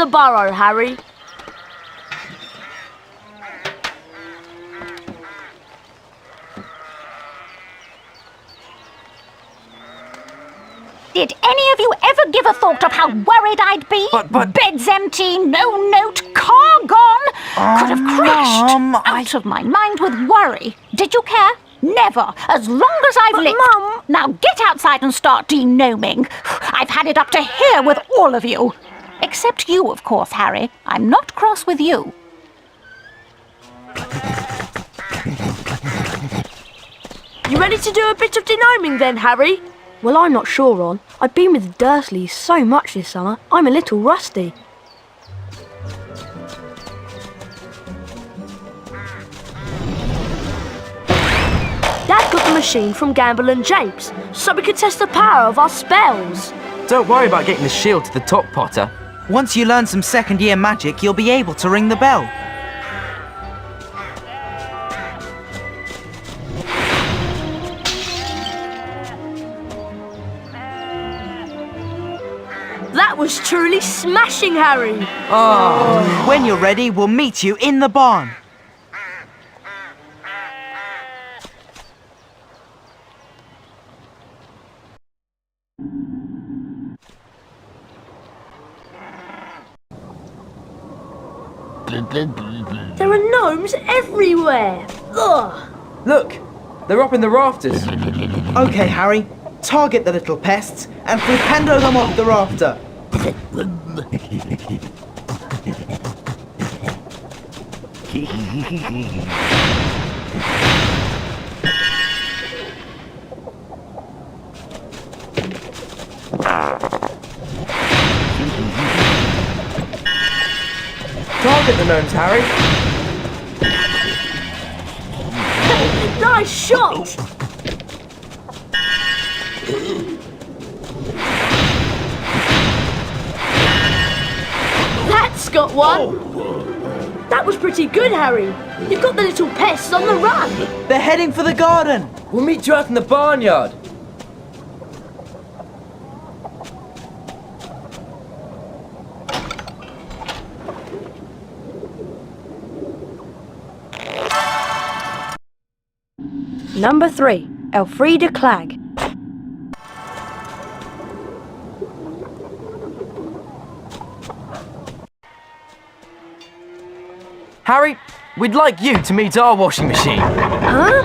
the burrow, Harry. Did any of you ever give a thought of how worried I'd be? But... Bed's empty, no note, car gone. Could have crashed. Mum, Out of my mind with worry. Did you care? Never. As long as I've lived. Mum... Now get outside and start denoming. I've had it up to here with all of you. Except you, of course, Harry. I'm not cross with you. You ready to do a bit of denoming then, Harry? Well, I'm not sure, Ron. I've been with the Dursleys so much this summer, I'm a little rusty. Dad got the machine from Gamble and Japes, so we could test the power of our spells. Don't worry about getting the shield to the top, Potter. Once you learn some second-year magic, you'll be able to ring the bell. That was truly smashing, Harry. Oh. When you're ready, we'll meet you in the barn. There are gnomes everywhere. Ugh. Look, they're up in the rafters. Okay, Harry, target the little pests and flipendo them off the rafter. Target the gnomes, Harry. Nice shot. That's got one. That was pretty good, Harry. You've got the little pests on the run. They're heading for the garden. We'll meet you out in the barnyard. Number 3, Elfrida Clegg. Harry, we'd like you to meet our washing machine. Huh?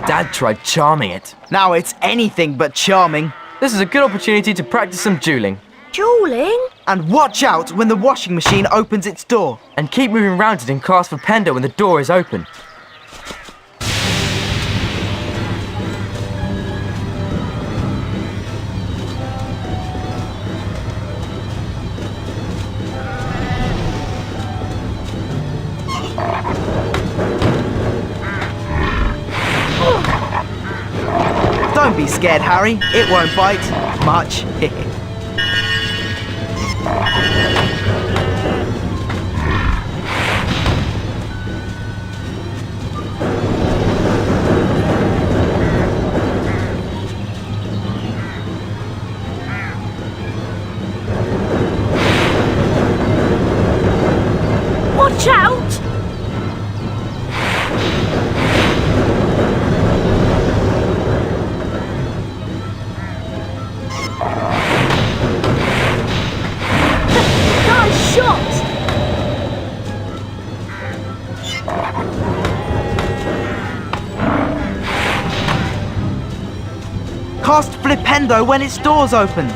Dad tried charming it. Now it's anything but charming. This is a good opportunity to practice some dueling. Dueling? And watch out when the washing machine opens its door. And keep moving around it and cast for Pendo when the door is open. Don't be scared, Harry. It won't bite much. Watch out! Nice shot! Cast Flipendo when its door's open.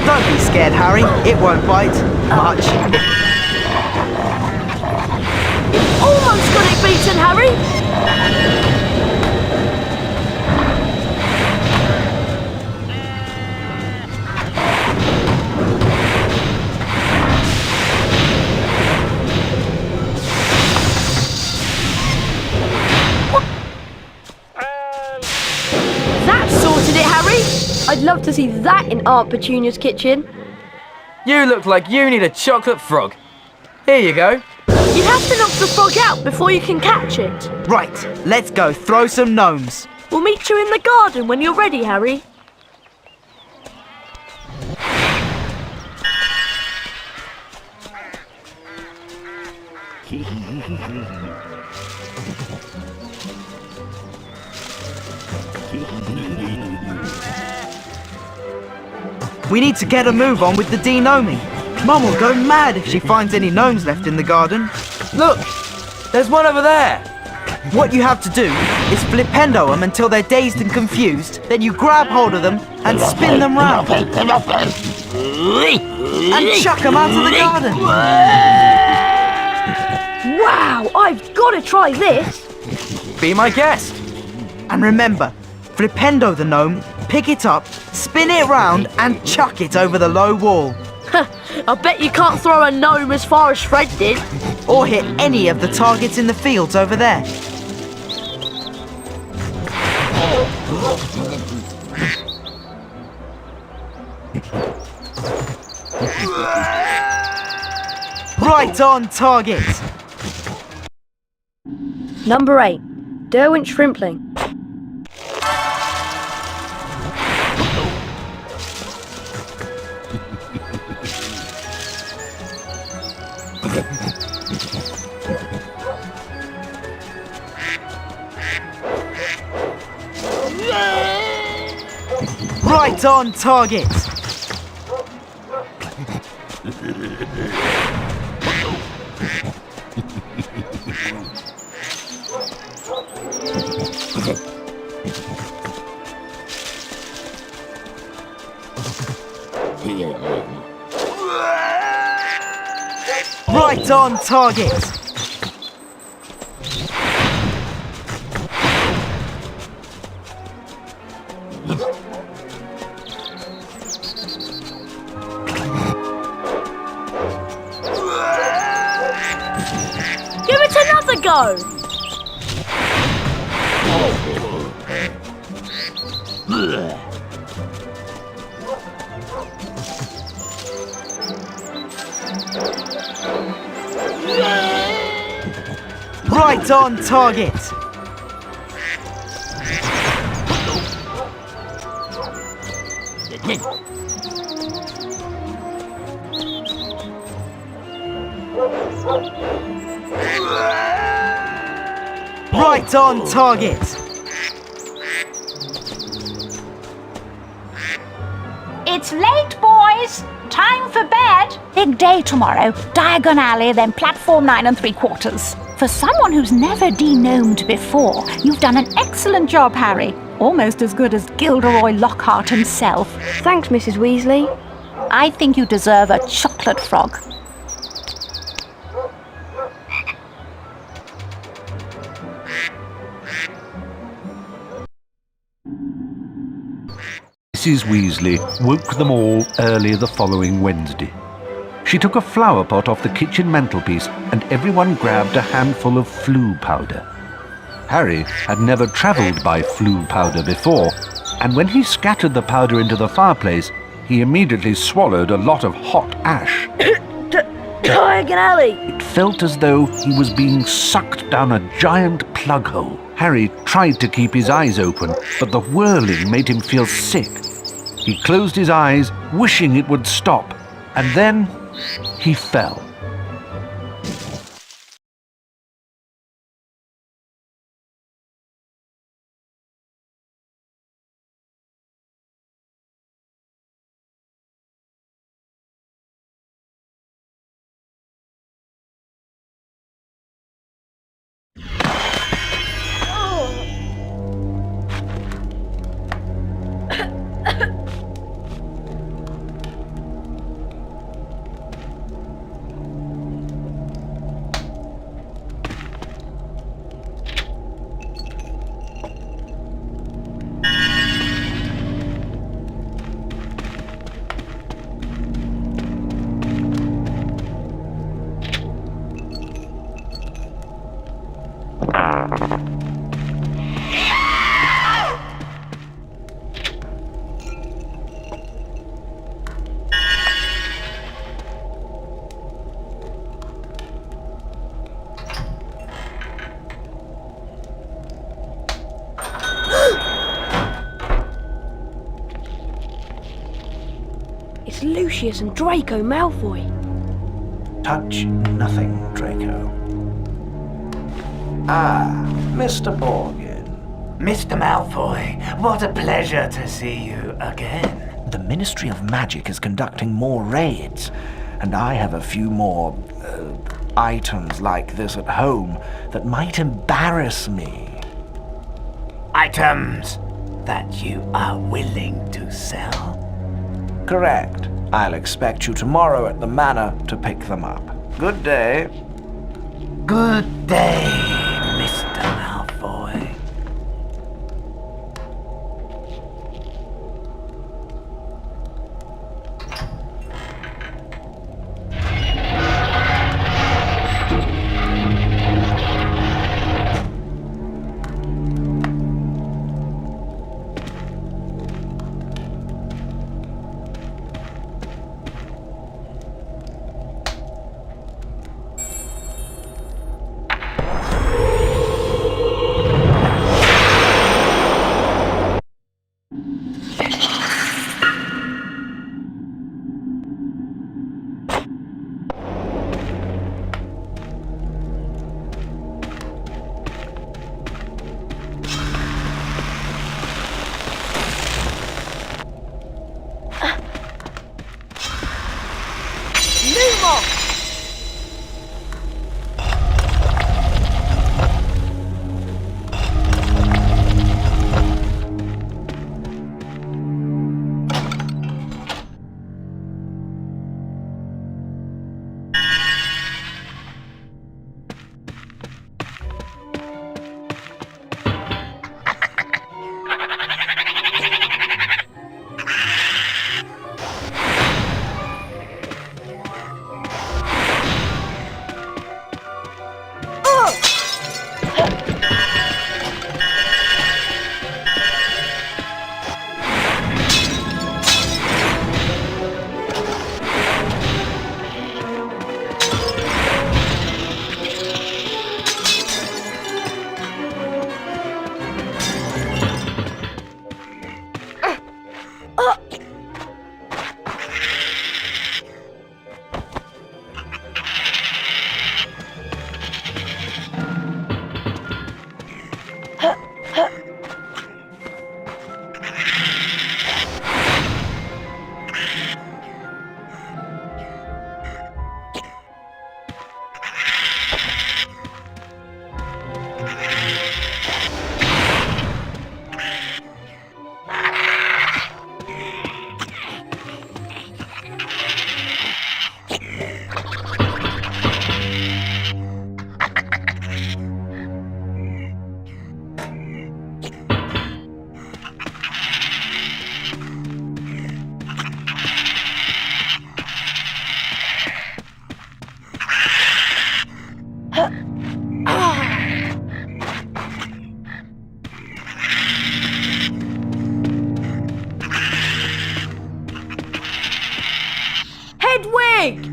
Don't be scared, Harry. It won't bite much. Almost got it beaten, Harry! That sorted it, Harry! I'd love to see that in Aunt Petunia's kitchen. You look like you need a chocolate frog. Here you go. You have to knock the frog out before you can catch it. Right, let's go throw some gnomes. We'll meet you in the garden when you're ready, Harry. We need to get a move on with the denoming. Mum will go mad if she finds any gnomes left in the garden. Look, there's one over there. What you have to do is flipendo them until they're dazed and confused, then you grab hold of them and spin them round. And chuck them out of the garden. Wow, I've got to try this. Be my guest. And remember, flipendo the gnome, pick it up, spin it round and chuck it over the low wall. I bet you can't throw a gnome as far as Fred did. Or hit any of the targets in the fields over there. Right on target. Number 8, Derwent Shrimpling. Right on target. Right on target. Give it another go. Right on target. Right on target. It's late, boys. Time for bed. Big day tomorrow. Diagon Alley, then platform 9 3/4. For someone who's never degnomed before, you've done an excellent job, Harry. Almost as good as Gilderoy Lockhart himself. Thanks, Mrs. Weasley. I think you deserve a chocolate frog. Mrs. Weasley woke them all early the following Wednesday. She took a flower pot off the kitchen mantelpiece and everyone grabbed a handful of flue powder. Harry had never travelled by flue powder before, and when he scattered the powder into the fireplace, he immediately swallowed a lot of hot ash. Diagon Alley. It felt as though he was being sucked down a giant plug hole. Harry tried to keep his eyes open, but the whirling made him feel sick. He closed his eyes, wishing it would stop, and then he fell. Lucius and Draco Malfoy. Touch nothing, Draco. Ah, Mr. Morgan. Mr. Malfoy, what a pleasure to see you again. The Ministry of Magic is conducting more raids, and I have a few more items like this at home that might embarrass me. Items that you are willing to sell? Correct. I'll expect you tomorrow at the manor to pick them up. Good day. Good day, Mr. Malfoy. Hedwig!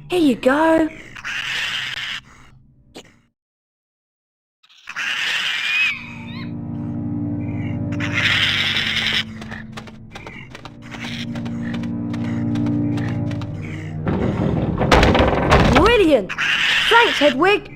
Here you go. Brilliant! Thanks, Hedwig.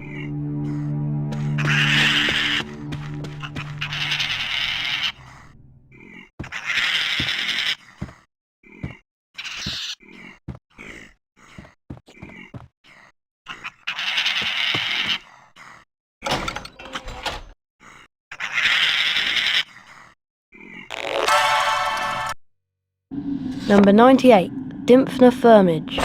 Number 98, Dymphna Firmage.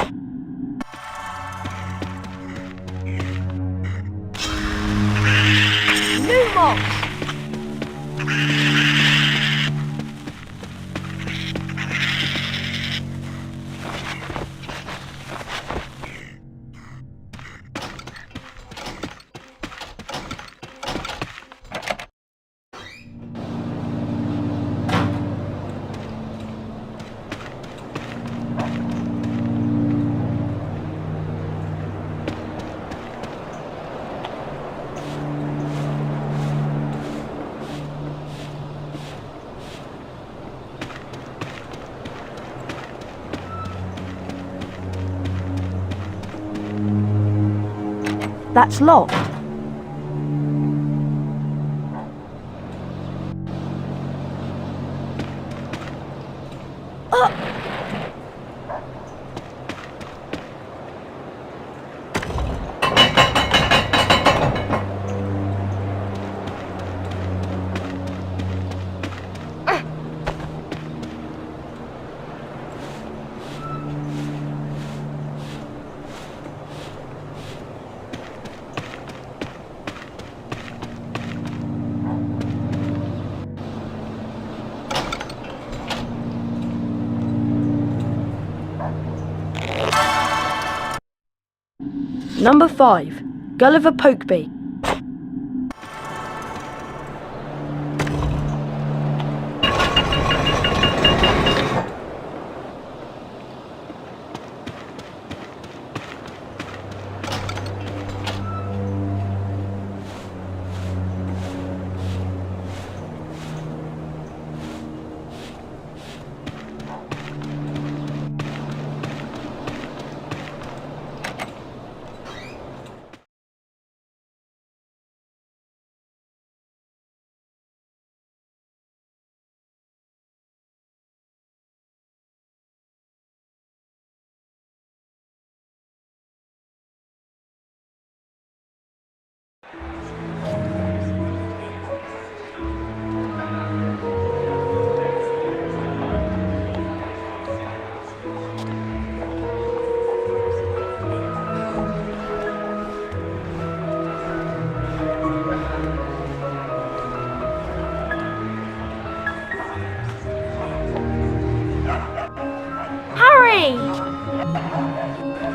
That's locked. Number 5. Gulliver Pokeby.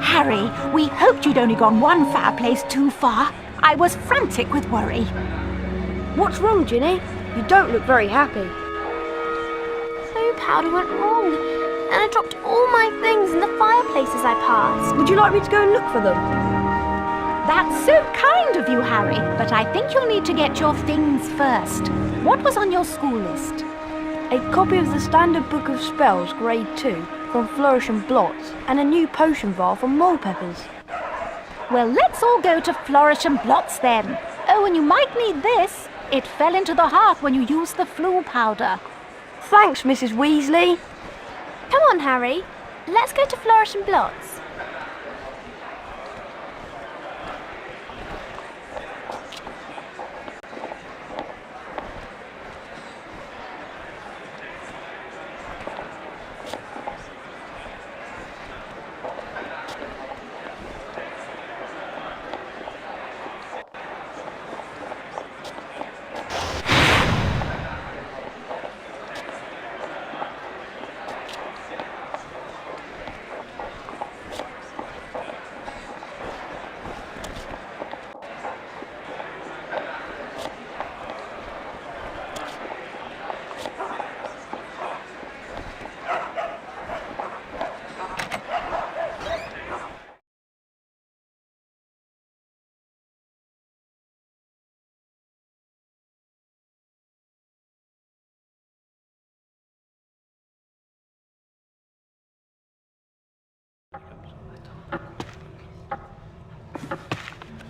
Harry, we hoped you'd only gone one fireplace too far. I was frantic with worry. What's wrong, Ginny? You don't look very happy. Food powder went wrong, and I dropped all my things in the fireplaces I passed. Would you like me to go and look for them? That's so kind of you, Harry, but I think you'll need to get your things first. What was on your school list? A copy of the Standard Book of Spells, Grade 2, from Flourish and Blots, and a new potion vial from Mole Peppers. Well, let's all go to Flourish and Blots then. Oh, and you might need this. It fell into the hearth when you used the flu powder. Thanks, Mrs. Weasley. Come on, Harry. Let's go to Flourish and Blots.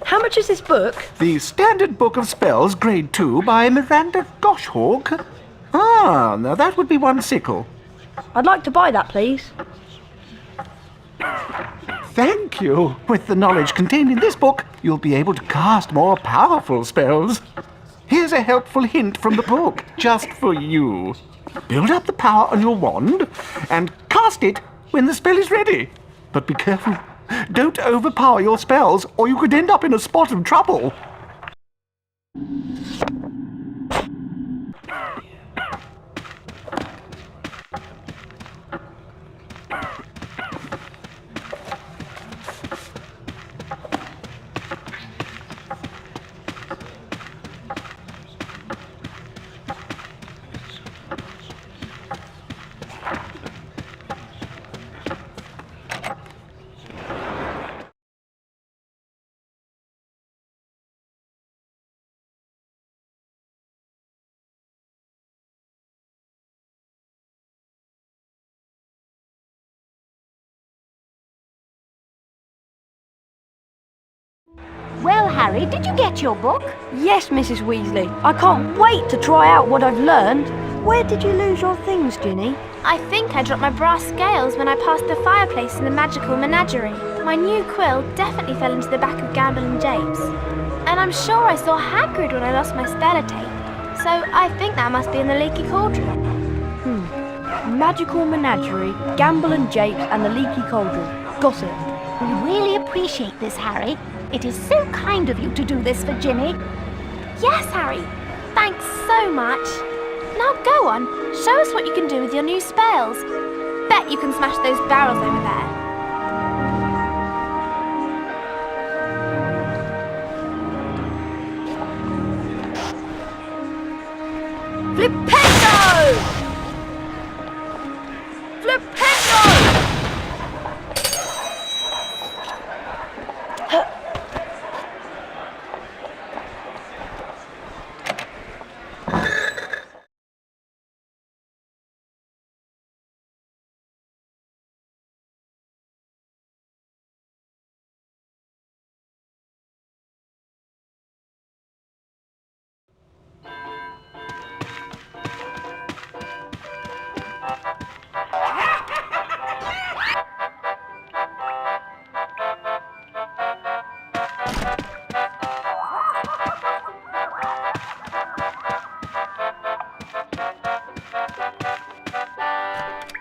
How much is this book? The Standard Book of Spells, Grade 2, by Miranda Goshawk. Ah, now that would be one sickle. I'd like to buy that, please. Thank you. With the knowledge contained in this book, you'll be able to cast more powerful spells. Here's a helpful hint from the book, just for you. Build up the power on your wand and cast it when the spell is ready. But be careful. Don't overpower your spells, or you could end up in a spot of trouble. Harry, did you get your book? Yes, Mrs. Weasley. I can't wait to try out what I've learned. Where did you lose your things, Ginny? I think I dropped my brass scales when I passed the fireplace in the magical menagerie. My new quill definitely fell into the back of Gamble and Japes. And I'm sure I saw Hagrid when I lost my Stellatate. So I think that must be in the Leaky Cauldron. Magical Menagerie, Gamble and Japes, and the Leaky Cauldron. Got it. We really appreciate this, Harry. It is so kind of you to do this for Ginny. Yes, Harry. Thanks so much. Now go on, show us what you can do with your new spells. Bet you can smash those barrels over there. Flipendo! Flipendo!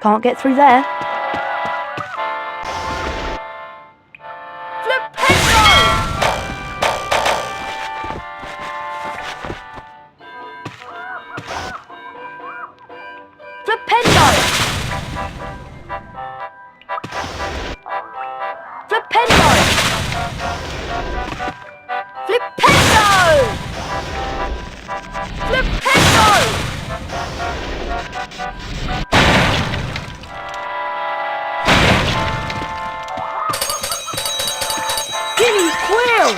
Can't get through there. Flipendo! Flipendo! Flipendo! Flipendo! Ginny's quill!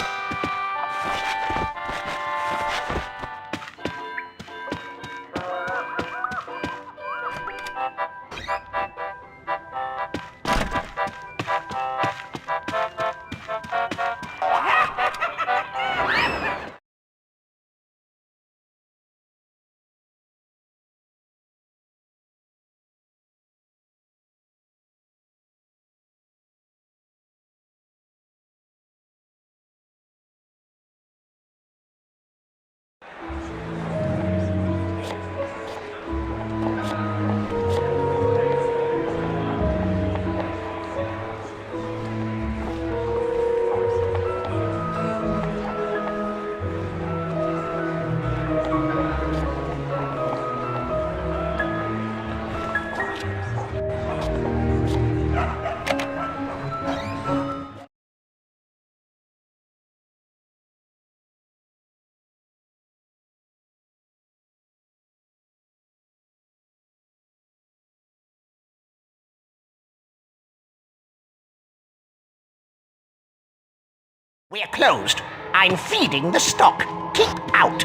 We're closed. I'm feeding the stock. Keep out.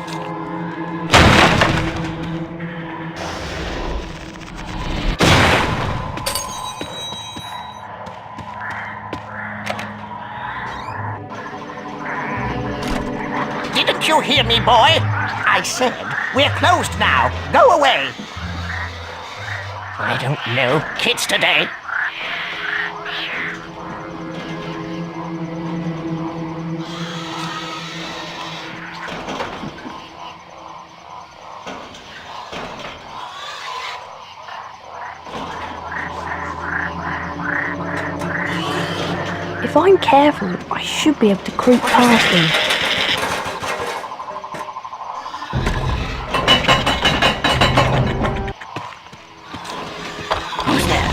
Didn't you hear me, boy? I said, we're closed now. Go away. I don't know kids today. If I'm careful, I should be able to creep past him. Who's there?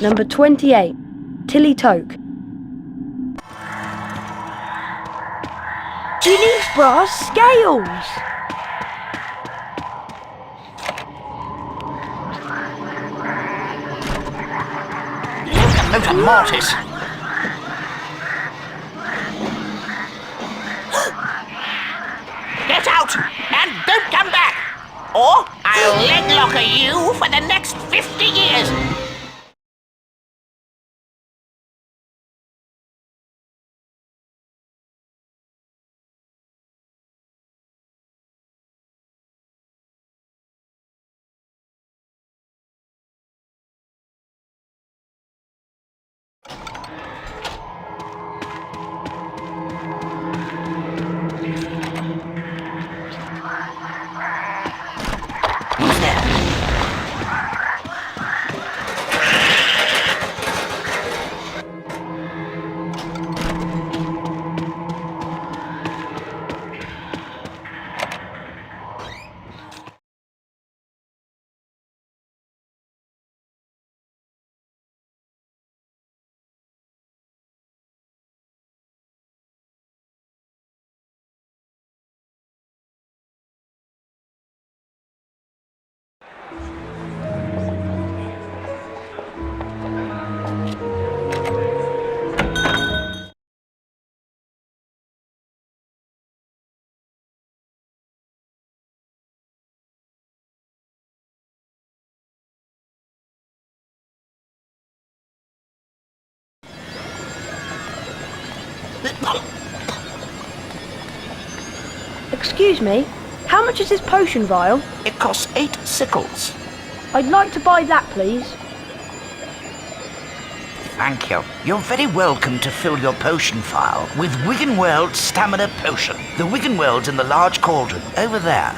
Number 28, Tilly Toke. Ginny's brass scales! Locomotor Mortis. out and don't come back, or I'll leg locker you for the next 50 years. Who's there? Excuse me, how much is this potion vial? It costs 8 sickles. I'd like to buy that, please. Thank you. You're very welcome to fill your potion vial with Wiggenweld's Stamina Potion. The Wiggenweld's in the large cauldron, over there.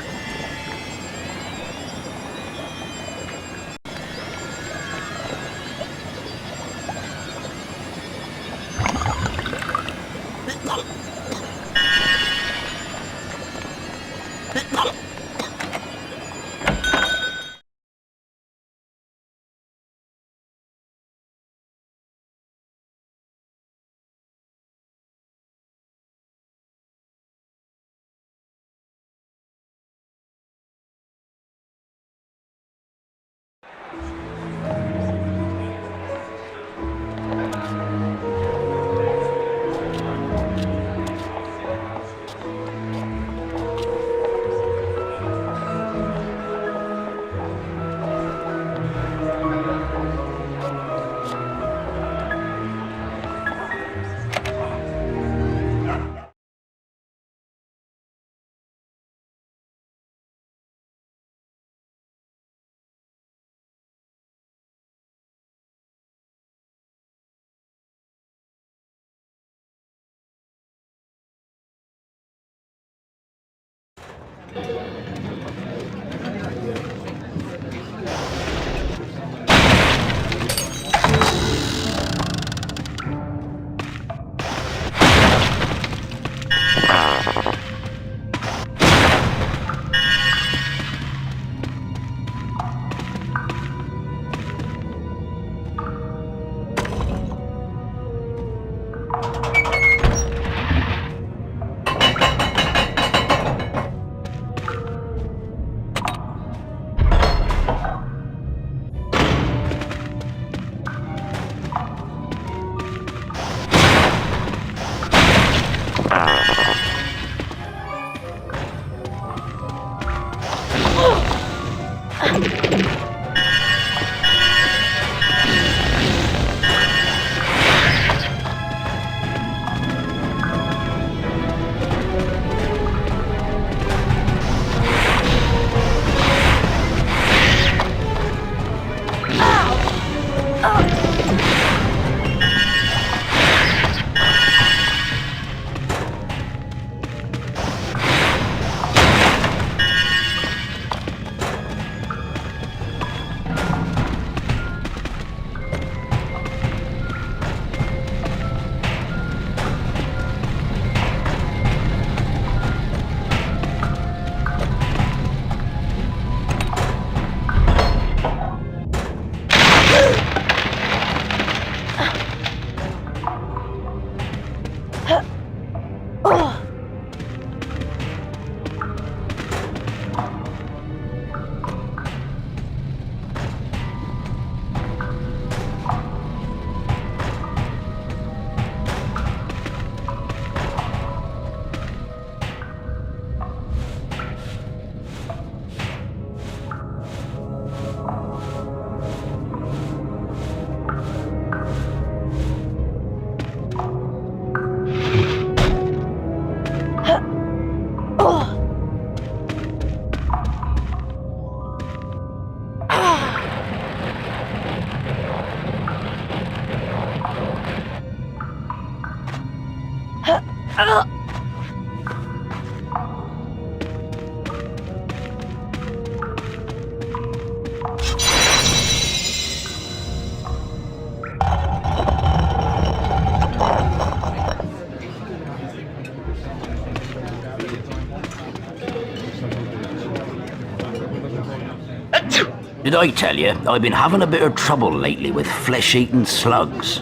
Did I tell you, I've been having a bit of trouble lately with flesh-eating slugs.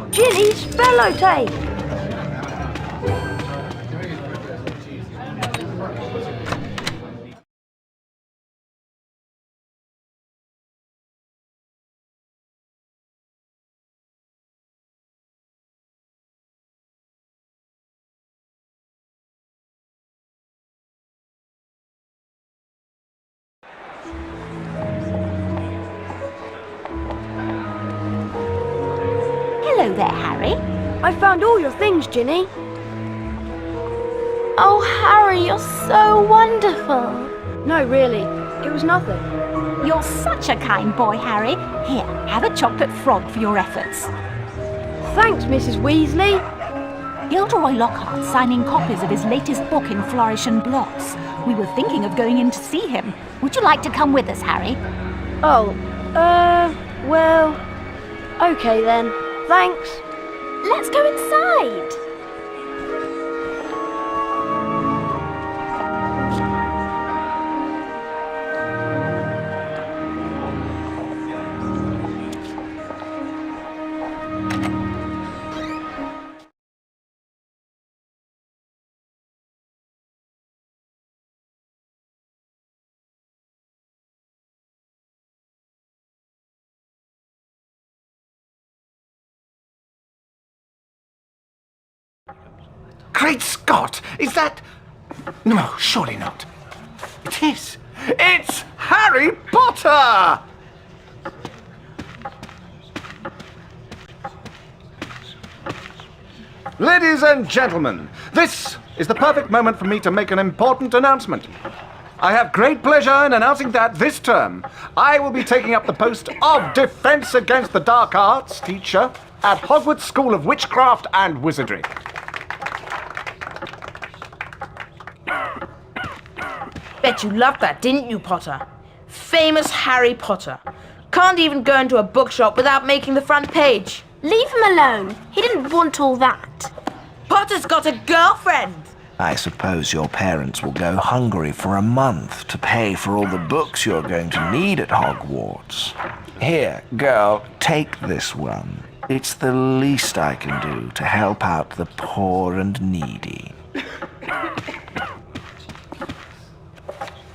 Ginny's fellow tape! Hello there, Harry. I found all your things, Ginny. Oh, Harry, you're so wonderful. No, really. It was nothing. You're such a kind boy, Harry. Here, have a chocolate frog for your efforts. Thanks, Mrs. Weasley. Gilderoy Lockhart's signing copies of his latest book in Flourish and Blotts. We were thinking of going in to see him. Would you like to come with us, Harry? Oh, well... Okay then. Thanks. Let's go inside. Great Scott! Is that... No, surely not. It is. It's Harry Potter! Ladies and gentlemen, this is the perfect moment for me to make an important announcement. I have great pleasure in announcing that this term I will be taking up the post of Defense Against the Dark Arts teacher at Hogwarts School of Witchcraft and Wizardry. Bet you loved that, didn't you, Potter? Famous Harry Potter. Can't even go into a bookshop without making the front page. Leave him alone. He didn't want all that. Potter's got a girlfriend. I suppose your parents will go hungry for a month to pay for all the books you're going to need at Hogwarts. Here, girl, take this one. It's the least I can do to help out the poor and needy.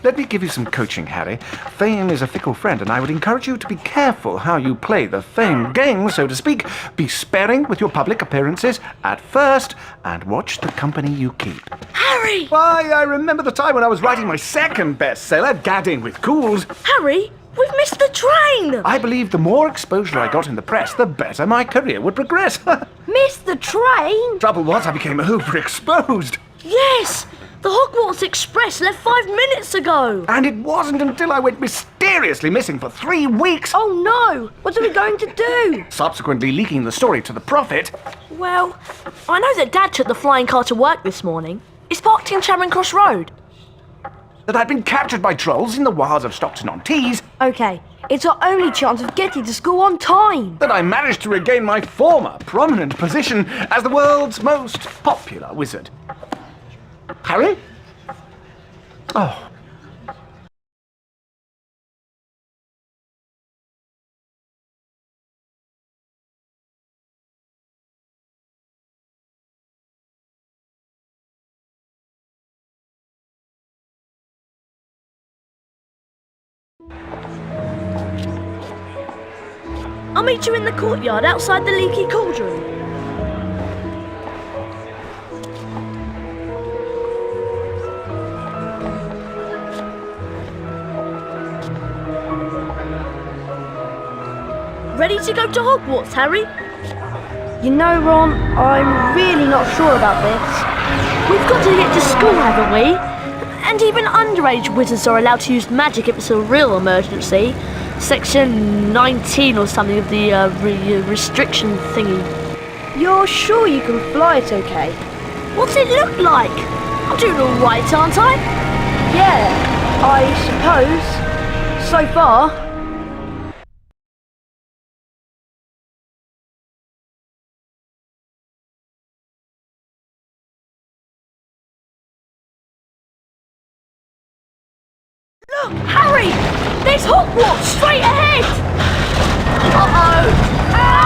Let me give you some coaching, Harry. Fame is a fickle friend, and I would encourage you to be careful how you play the fame game, so to speak. Be sparing with your public appearances at first, and watch the company you keep. Harry! Why, I remember the time when I was writing my second bestseller, Gadding with Ghouls. Harry, we've missed the train! I believed the more exposure I got in the press, the better my career would progress. Missed the train? Trouble was, I became overexposed. Yes! The Hogwarts Express left 5 minutes ago! And it wasn't until I went mysteriously missing for 3 weeks. Oh no! What are we going to do? Subsequently leaking the story to the Prophet. Well, I know that Dad took the flying car to work this morning. It's parked in Charing Cross Road. That I'd been captured by trolls in the wilds of Stockton-on-Tees. Okay, it's our only chance of getting to school on time. That I managed to regain my former prominent position as the world's most popular wizard. Harry? Oh. I'll meet you in the courtyard outside the Leaky Cauldron. Ready to go to Hogwarts, Harry? You know, Ron, I'm really not sure about this. We've got to get to school, haven't we? And even underage wizards are allowed to use magic if it's a real emergency. Section 19 or something of the restriction thingy. You're sure you can fly it okay? What's it look like? I'm doing all right, aren't I? Yeah, I suppose. So far. Look, Harry! There's Hogwarts straight ahead! Uh-oh! Ah!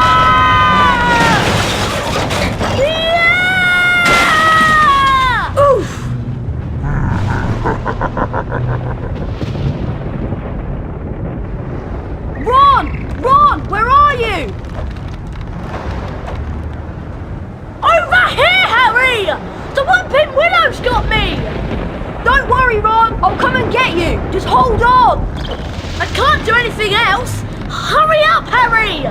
Yeah! Oof! Ron! Ron! Where are you? Over here, Harry! The Whooping Willow's got me! Don't worry, Ron. I'll come and get you. Just hold on. I can't do anything else. Hurry up, Harry!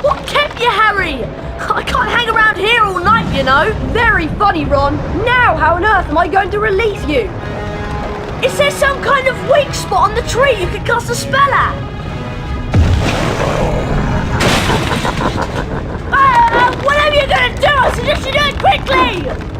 What kept you, Harry? I can't hang around here all night, you know. Very funny, Ron. Now how on earth am I going to release you? Is there some kind of weak spot on the tree you could cast a spell at? you're gonna do! I suggest you do it quickly!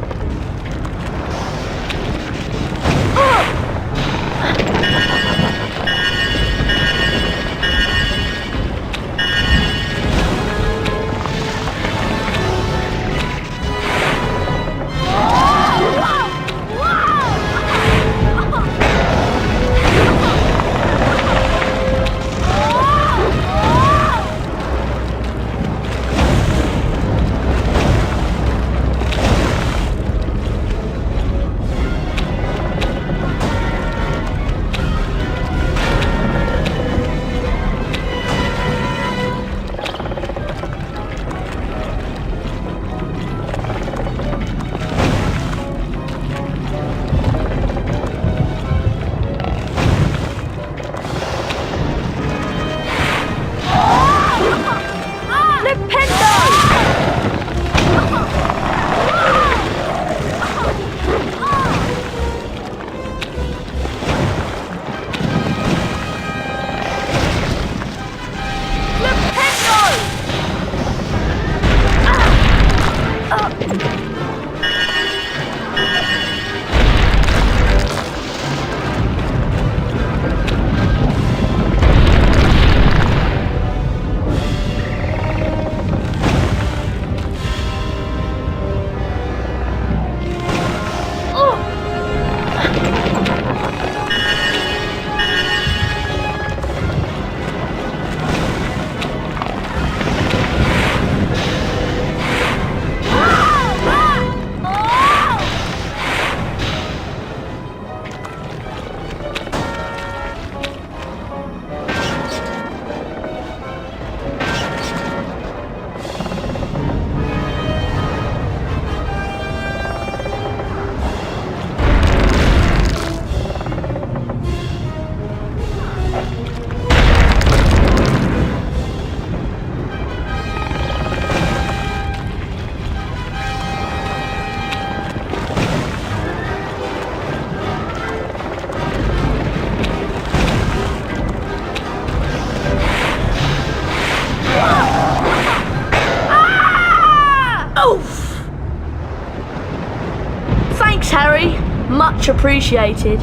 Thanks, Harry. Much appreciated.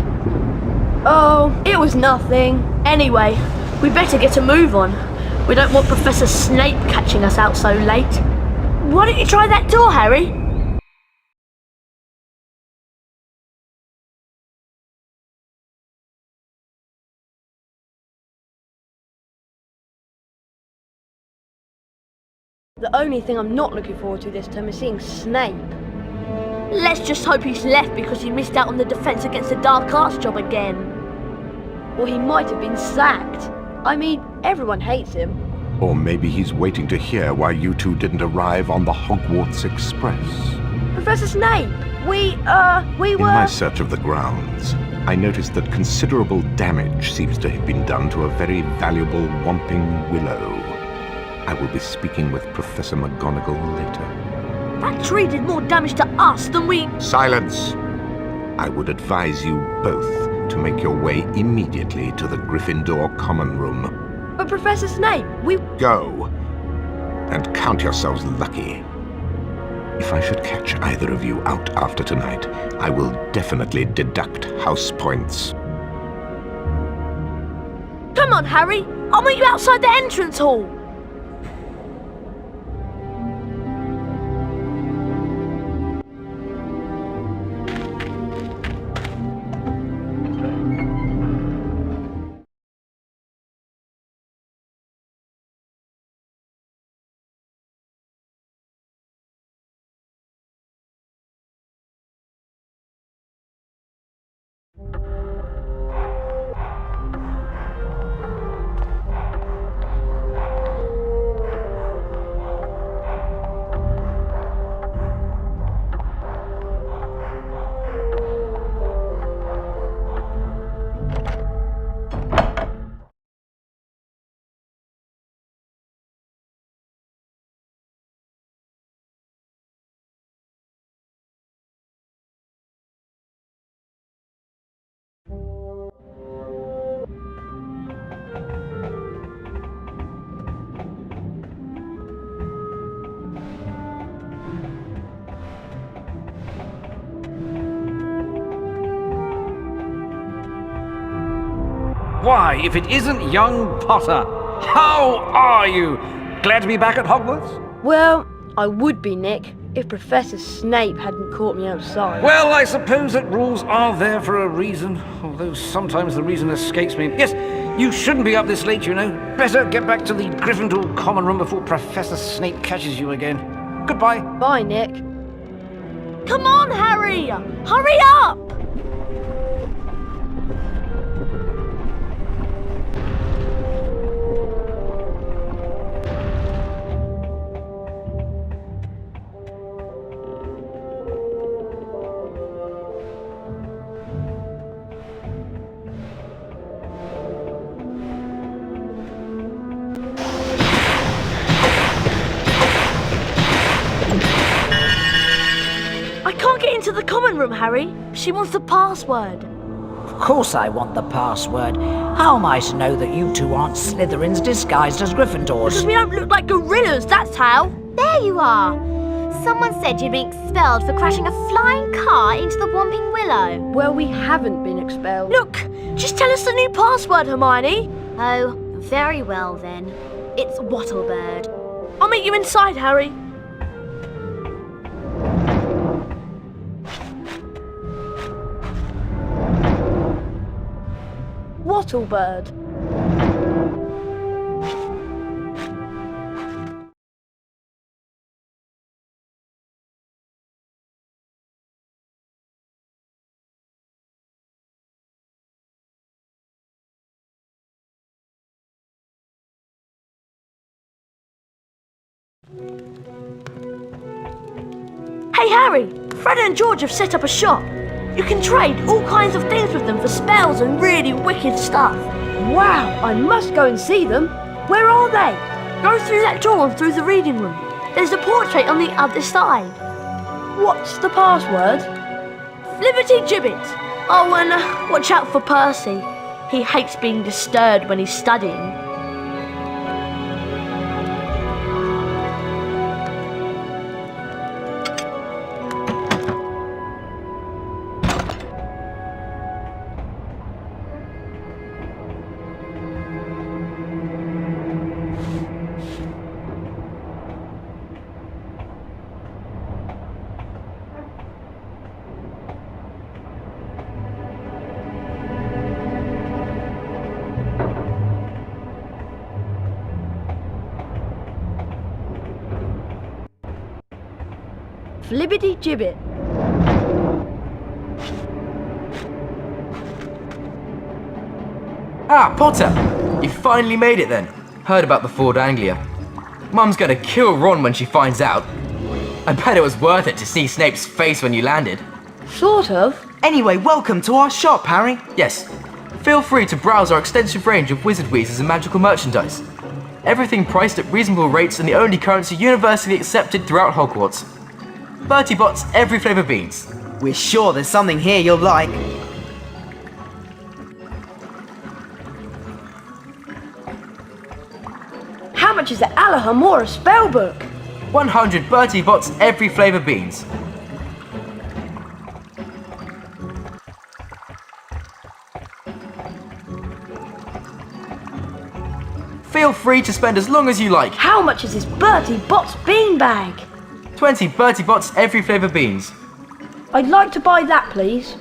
Oh, it was nothing. Anyway, we better get a move on. We don't want Professor Snape catching us out so late. Why don't you try that door, Harry? The only thing I'm not looking forward to this term is seeing Snape. Let's just hope he's left because he missed out on the Defence Against the Dark Arts job again. Or he might have been sacked. I mean, everyone hates him. Or maybe he's waiting to hear why you two didn't arrive on the Hogwarts Express. Professor Snape, we were... In my search of the grounds, I noticed that considerable damage seems to have been done to a very valuable Whomping Willow. I will be speaking with Professor McGonagall later. That tree did more damage to us than we... Silence! I would advise you both to make your way immediately to the Gryffindor Common Room. But Professor Snape, we... Go! And count yourselves lucky. If I should catch either of you out after tonight, I will definitely deduct house points. Come on, Harry! I'll meet you outside the entrance hall! Why, if it isn't young Potter? How are you? Glad to be back at Hogwarts? Well, I would be, Nick, if Professor Snape hadn't caught me outside. Well, I suppose that rules are there for a reason, although sometimes the reason escapes me. Yes, you shouldn't be up this late, you know. Better get back to the Gryffindor common room before Professor Snape catches you again. Goodbye. Bye, Nick. Come on, Harry! Hurry up! To the common room, Harry. She wants the password. Of course I want the password. How am I to know that you two aren't Slytherins disguised as Gryffindors? Because we don't look like gorillas, that's how. There you are. Someone said you'd been expelled for crashing a flying car into the Whomping Willow. Well, we haven't been expelled. Look, just tell us the new password, Hermione. Oh, very well then. It's Wattlebird. I'll meet you inside, Harry. Wattlebird. Hey Harry, Fred and George have set up a shop. You can trade all kinds of things with them for spells and really wicked stuff. Wow, I must go and see them. Where are they? Go through that door and through the reading room. There's a portrait on the other side. What's the password? Flibbity Gibbet. Oh, and watch out for Percy. He hates being disturbed when he's studying. Flibbity Gibbet. Ah, Potter! You finally made it then. Heard about the Ford Anglia. Mum's gonna kill Ron when she finds out. I bet it was worth it to see Snape's face when you landed. Sort of. Anyway, welcome to our shop, Harry. Yes. Feel free to browse our extensive range of wizard wheezes and magical merchandise. Everything priced at reasonable rates and the only currency universally accepted throughout Hogwarts. Bertie Bott's every flavour beans. We're sure there's something here you'll like. How much is the Alohomora spellbook? 100 Bertie Bott's every flavour beans. Feel free to spend as long as you like. How much is this Bertie Bott's beanbag? 20 Bertie Bott's every flavour beans. I'd like to buy that, please.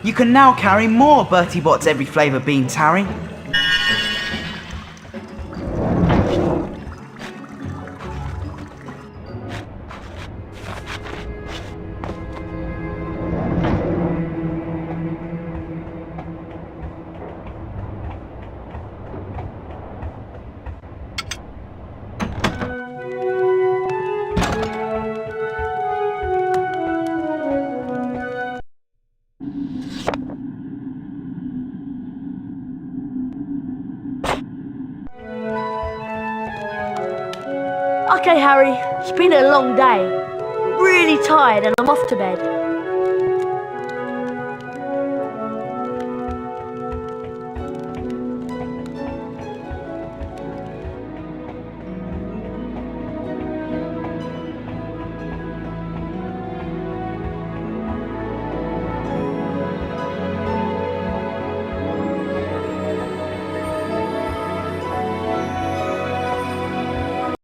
You can now carry more Bertie Bott's every flavour beans, Harry. Okay, Harry, it's been a long day. I'm really tired and I'm off to bed.